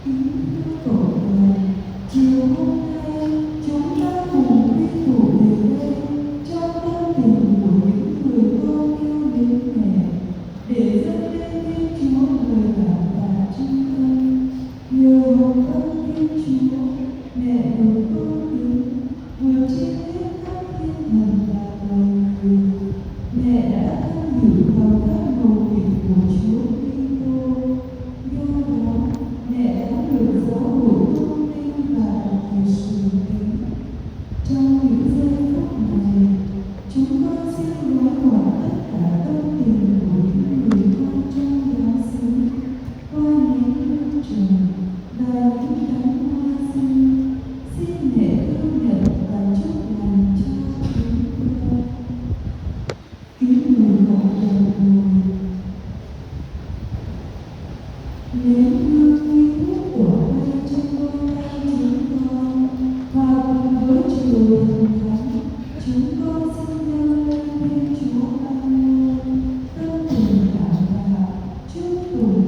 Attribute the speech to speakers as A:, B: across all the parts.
A: Chiều hôm nay chúng ta cùng quy tụ về đây trong tâm tình của những người con yêu mến mẹ để dâng lên Thiên Chúa người bạn và trung tâm. Nhờ hồng ân Thiên Chúa, mẹ được tôn kính vượt trên hết các thiên thần và loài người. Mẹ đã tham dự vào các mầu nhiệm của Chúa Kitô. Do đó, mẹ đã được giáo hội tôn vinh và đặc biệt sùng kính. Trong những giây phút này, chúng con xin gói gọn tất cả tâm tình của những người con trong giáo xứ qua những hương trầm và những cánh hoa xinh. Xin mẹ thương nhận và chúc lành cho chúng con. Kính mời mọi người ngồi. Nén hương nghi thức của hai trong đôi tay chúng con, và cùng với chiều thần thánh, chúng con xin dâng lên Thiên Chúa ban ơn, tâm tình cảm tạ, chúc tụng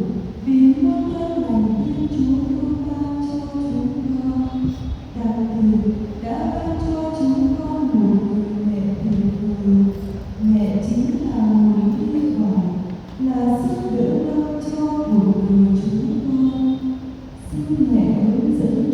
A: vì muôn ơn lành Thiên Chúa luôn ban cho chúng con. Đặc biệt đã ban cho chúng con một người mẹ tuyệt vời. Mẹ chính là nguồn hy vọng, là sức đỡ đau cho cuộc đời chúng con. Xin mẹ hướng dẫn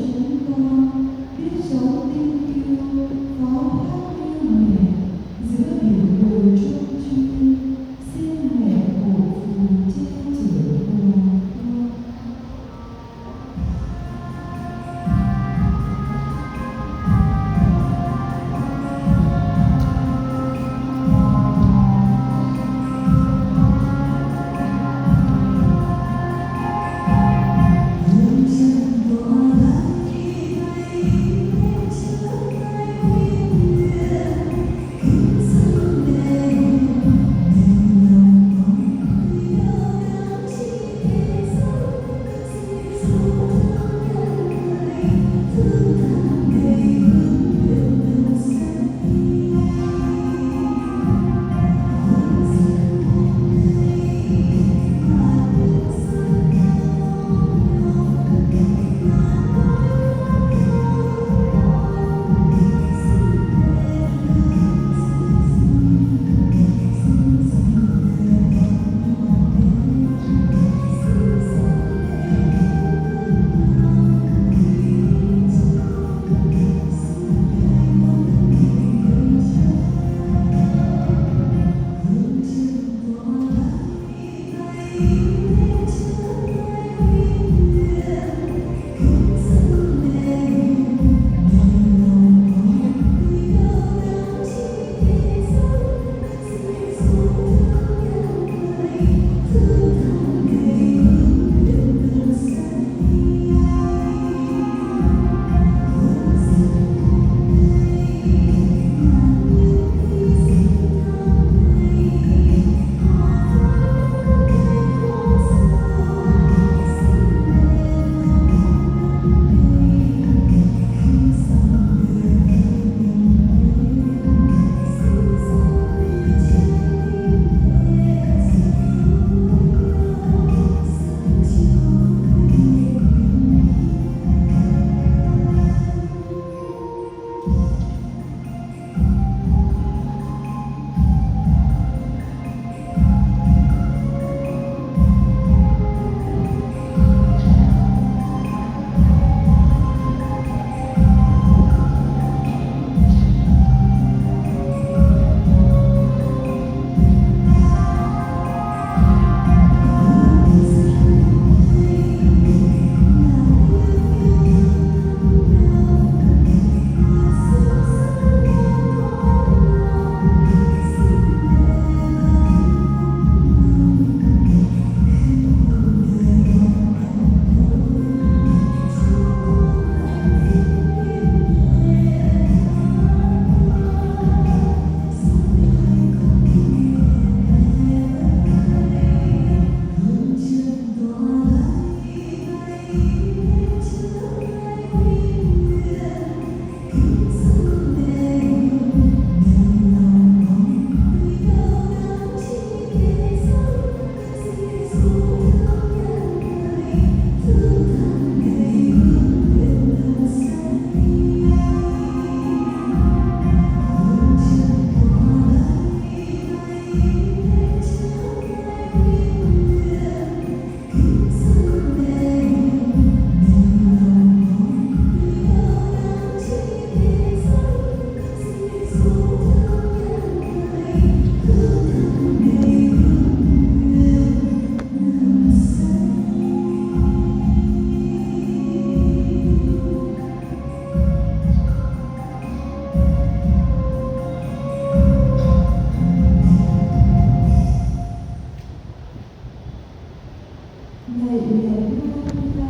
A: Ngày mẹ Maria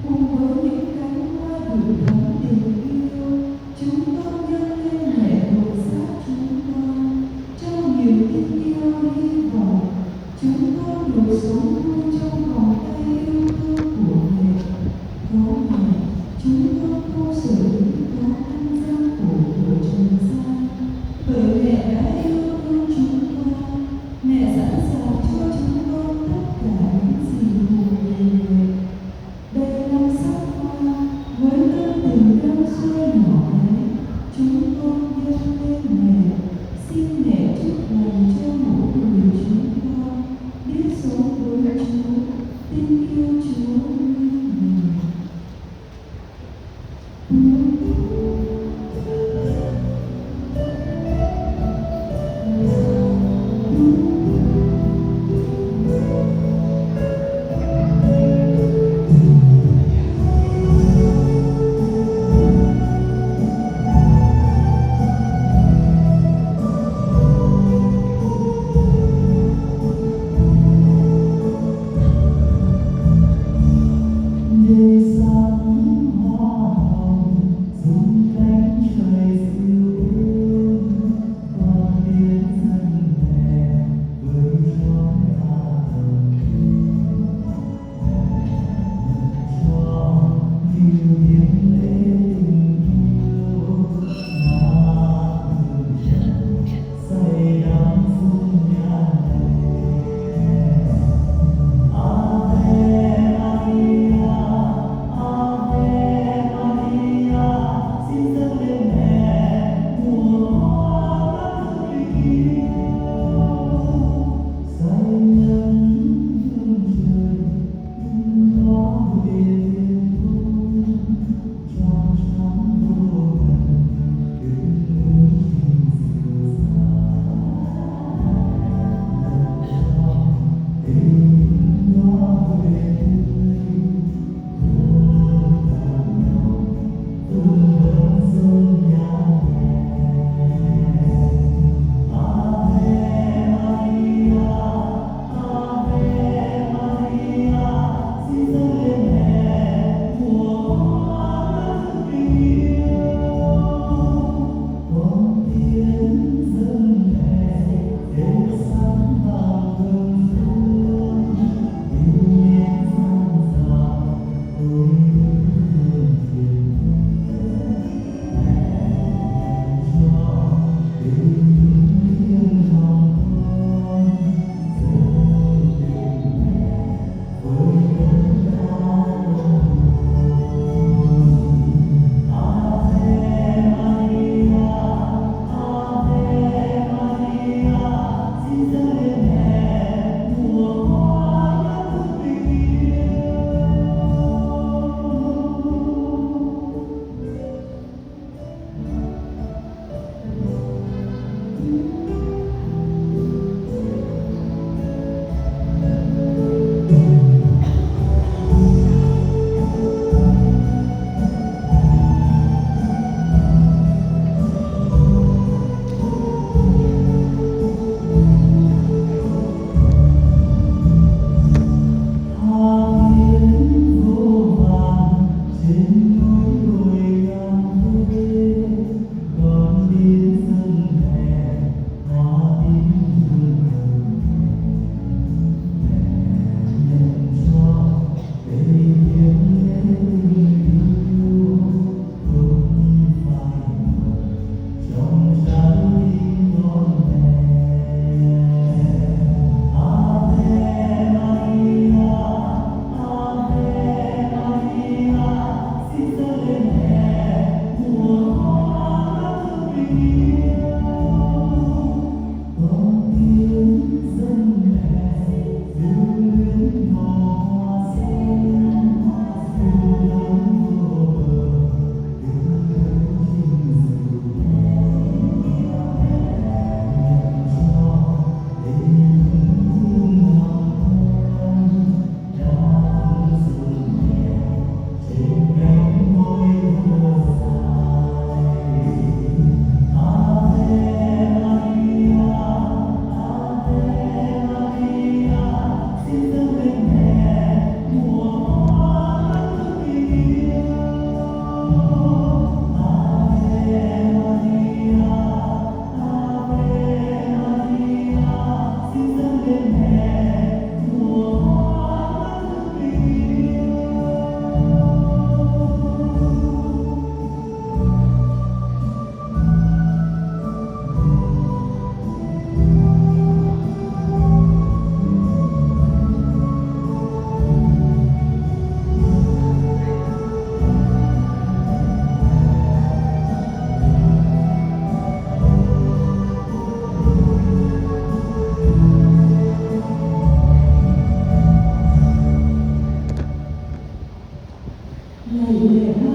A: cùng với những cánh hoa gửi gắm tình yêu, chúng con nhân lên mẹ hộ xác chúng con trong niềm tin yêu hy vọng. Chúng con được sống vui trong vòng tay yêu thương của mẹ. Có mẹ, chúng con không sợ những khó khăn gian khổ của trần gian, bởi mẹ đã yêu thương chúng con. Mẹ sẵn sàng cho chúng con tất cả những gì thuộc về mẹ. Đây năm sắc hoa với tâm tình đâm xuôi nhỏ bé, chúng con dâng lên mẹ. Xin mẹ chúc lành cho mỗi người chúng con biết sống với Chúa, tin yêu Chúa như mẹ. ngày lẻ